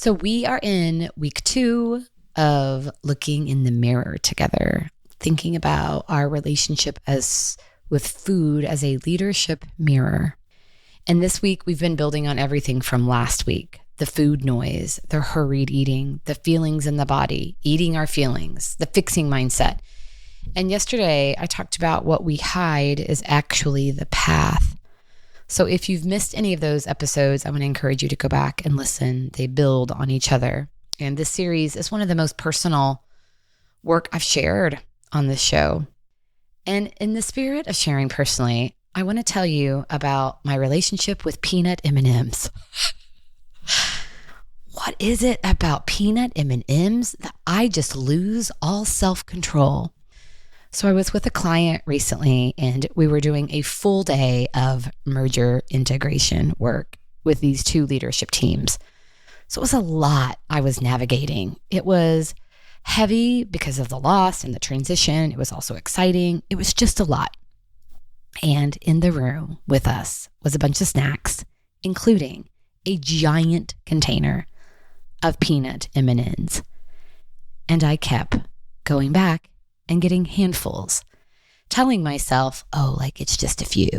So we are in week 2 of looking in the mirror together, thinking about our relationship with food as a leadership mirror. And this week we've been building on everything from last week: the food noise, the hurried eating, the feelings in the body, eating our feelings, the fixing mindset. And yesterday I talked about what we hide is actually the path. So if you've missed any of those episodes, I want to encourage you to go back and listen. They build on each other. And this series is one of the most personal work I've shared on this show. And in the spirit of sharing personally, I want to tell you about my relationship with peanut M&Ms. What is it about peanut M&Ms that I just lose all self-control? So I was with a client recently and we were doing a full day of merger integration work with these 2 leadership teams. So it was a lot I was navigating. It was heavy because of the loss and the transition. It was also exciting. It was just a lot. And in the room with us was a bunch of snacks, including a giant container of peanut M&Ms. And I kept going back and getting handfuls, telling myself, it's just a few.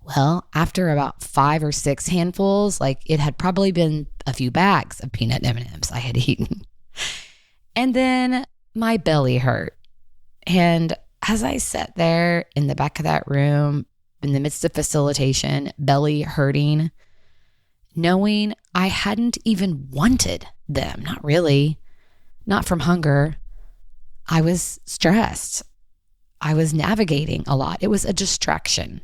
Well, after about 5 or 6 handfuls, it had probably been a few bags of peanut M&Ms I had eaten. And then my belly hurt. And as I sat there in the back of that room, in the midst of facilitation, belly hurting, knowing I hadn't even wanted them, not really, not from hunger, I was stressed. I was navigating a lot. It was a distraction.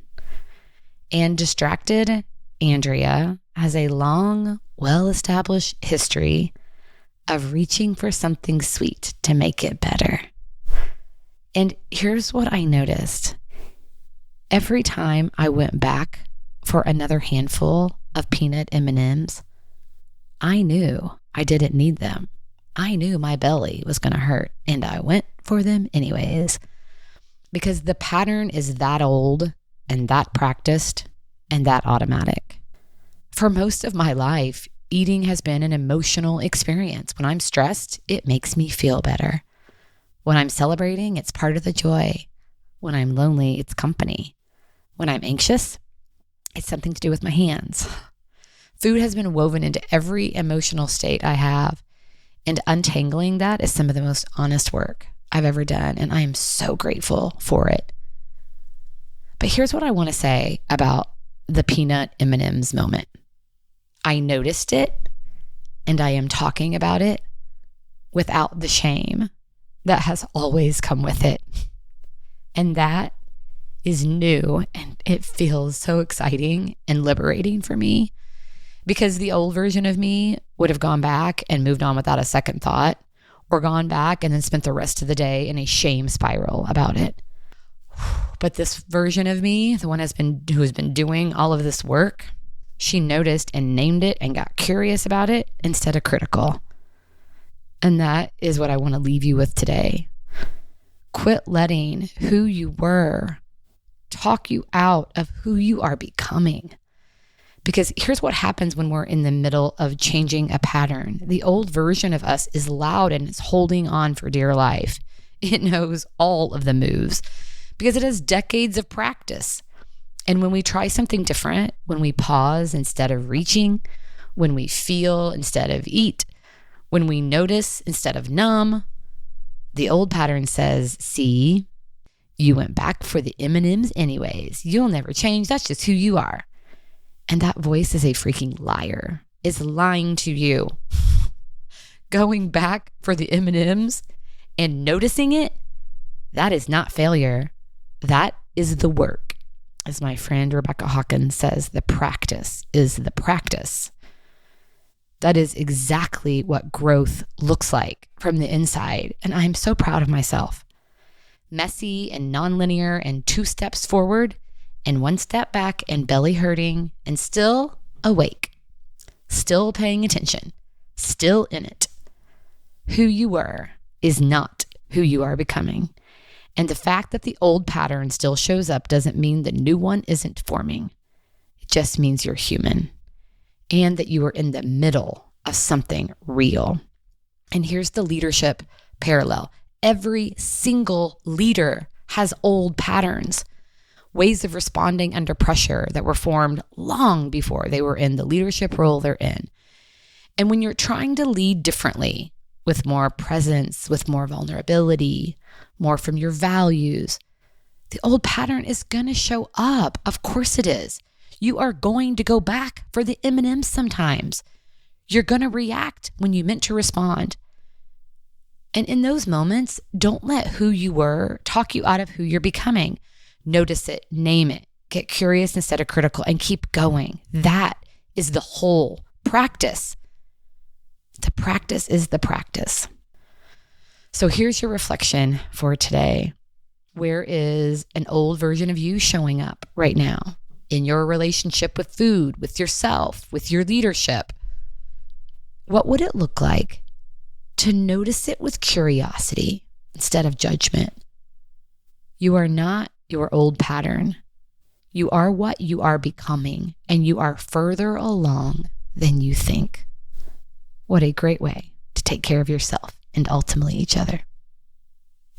And distracted Andrea has a long, well-established history of reaching for something sweet to make it better. And here's what I noticed. Every time I went back for another handful of peanut M&Ms, I knew I didn't need them. I knew my belly was going to hurt, and I went for them anyways, because the pattern is that old and that practiced and that automatic. For most of my life, eating has been an emotional experience. When I'm stressed, it makes me feel better. When I'm celebrating, it's part of the joy. When I'm lonely, it's company. When I'm anxious, it's something to do with my hands. Food has been woven into every emotional state I have. And untangling that is some of the most honest work I've ever done, and I am so grateful for it. But here's what I want to say about the peanut M&Ms moment. I noticed it, and I am talking about it without the shame that has always come with it. And that is new, and it feels so exciting and liberating for me. Because the old version of me would have gone back and moved on without a second thought, or gone back and then spent the rest of the day in a shame spiral about it. But this version of me, the one who has been doing all of this work, she noticed and named it and got curious about it instead of critical. And that is what I want to leave you with today. Quit letting who you were talk you out of who you are becoming. Because here's what happens when we're in the middle of changing a pattern. The old version of us is loud and it's holding on for dear life. It knows all of the moves because it has decades of practice. And when we try something different, when we pause instead of reaching, when we feel instead of eat, when we notice instead of numb, the old pattern says, see, you went back for the M&Ms anyways. You'll never change. That's just who you are. And that voice is a freaking liar. It's lying to you. Going back for the M&Ms and noticing it, that is not failure. That is the work. As my friend Rebecca Hawkins says, the practice is the practice. That is exactly what growth looks like from the inside. And I'm so proud of myself. Messy and nonlinear and 2 steps forward and 1 step back and belly hurting and still awake, still paying attention, still in it. Who you were is not who you are becoming. And the fact that the old pattern still shows up doesn't mean the new one isn't forming. It just means you're human and that you are in the middle of something real. And here's the leadership parallel. Every single leader has old patterns, ways of responding under pressure that were formed long before they were in the leadership role they're in. And when you're trying to lead differently, with more presence, with more vulnerability, more from your values, the old pattern is going to show up. Of course it is. You are going to go back for the M&Ms sometimes. You're going to react when you meant to respond. And in those moments, don't let who you were talk you out of who you're becoming. Notice it, name it, get curious instead of critical, and keep going. That is the whole practice. The practice is the practice. So here's your reflection for today. Where is an old version of you showing up right now in your relationship with food, with yourself, with your leadership? What would it look like to notice it with curiosity instead of judgment? You are not your old pattern. You are what you are becoming, and you are further along than you think. What a great way to take care of yourself and ultimately each other.